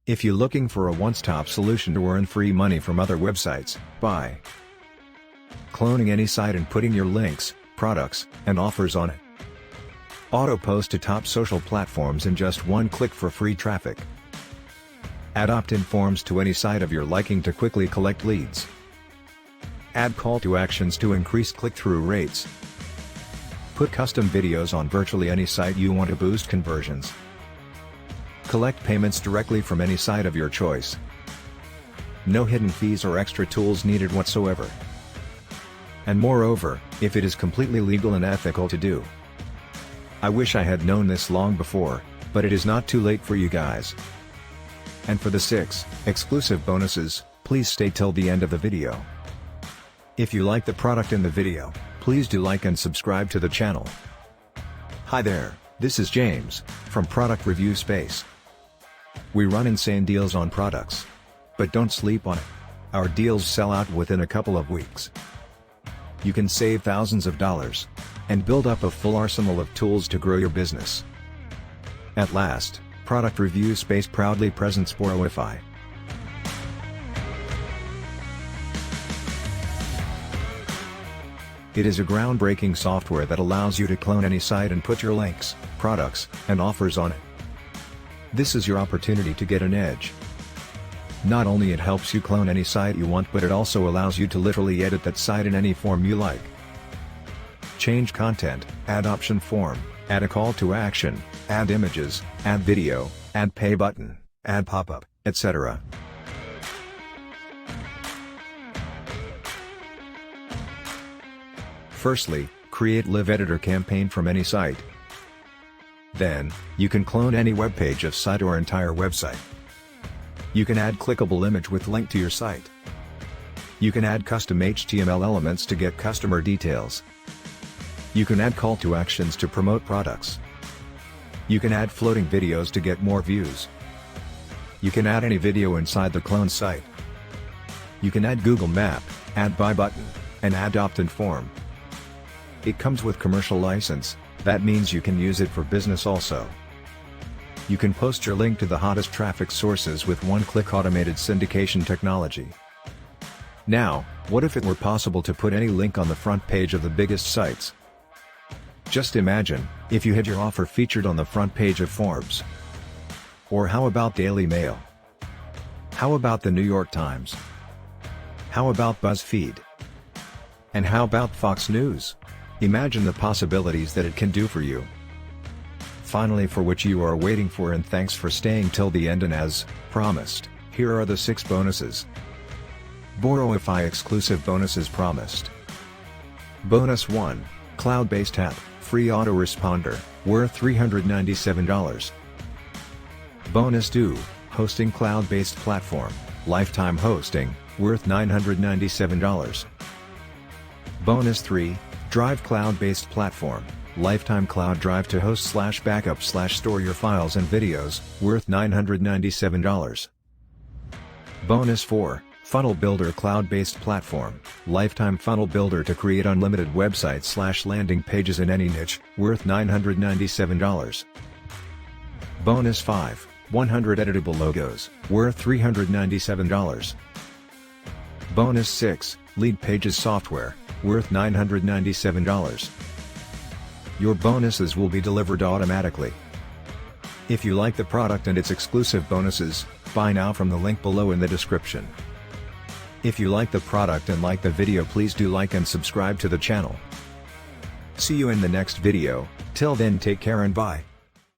If you're looking for a one-stop solution to earn free money from other websites, by cloning any site and putting your links, products, and offers on it. Auto-post to top social platforms in just one click for free traffic. Add opt-in forms to any site of your liking to quickly collect leads. Add call to actions to increase click-through rates. Put custom videos on virtually any site you want to boost conversions. Collect payments directly from any site of your choice. No hidden fees or extra tools needed whatsoever. And moreover, if it is completely legal and ethical to do. I wish I had known this long before, but it is not too late for you guys. And for the 6 exclusive bonuses, please stay till the end of the video. If you like the product in the video, please do like and subscribe to the channel. Hi there, this is James, from Product Review Space. We run insane deals on products. But don't sleep on it. Our deals sell out within a couple of weeks. You can save thousands of dollars and build up a full arsenal of tools to grow your business. At last, Product Review Space proudly presents Borrowify. It is a groundbreaking software that allows you to clone any site and put your links, products, and offers on it. This is your opportunity to get an edge. Not only it helps you clone any site you want, but it also allows you to literally edit that site in any form you like. Change content, add option form, add a call to action, add images, add video, add pay button, add pop-up, etc. Firstly, create live editor campaign from any site. Then, you can clone any web page of site or entire website. You can add clickable image with link to your site. You can add custom HTML elements to get customer details. You can add call to actions to promote products. You can add floating videos to get more views. You can add any video inside the clone site. You can add Google Map, add buy button, and add opt-in form. It comes with commercial license, that means you can use it for business also. You can post your link to the hottest traffic sources with one-click automated syndication technology. Now, what if it were possible to put any link on the front page of the biggest sites? Just imagine, if you had your offer featured on the front page of Forbes. Or how about Daily Mail? How about the New York Times? How about BuzzFeed? And how about Fox News? Imagine the possibilities that it can do for you. Finally, for which you are waiting for, and thanks for staying till the end, and as promised, here are the 6 bonuses. Borrowify exclusive bonuses promised. Bonus 1, cloud-based app, free autoresponder, worth $397. Bonus 2, hosting cloud-based platform, lifetime hosting, worth $997. Bonus 3, drive cloud-based platform, lifetime cloud drive to host/backup/store your files and videos, worth $997. Bonus 4, funnel builder cloud-based platform, lifetime funnel builder to create unlimited websites/landing pages in any niche, worth $997. Bonus 5, 100 editable logos, worth $397. Bonus 6, lead pages software, worth $997. Your bonuses will be delivered automatically. If you like the product and its exclusive bonuses, buy now from the link below in the description. If you like the product and like the video, please do like and subscribe to the channel. See you in the next video. Till then, take care and bye.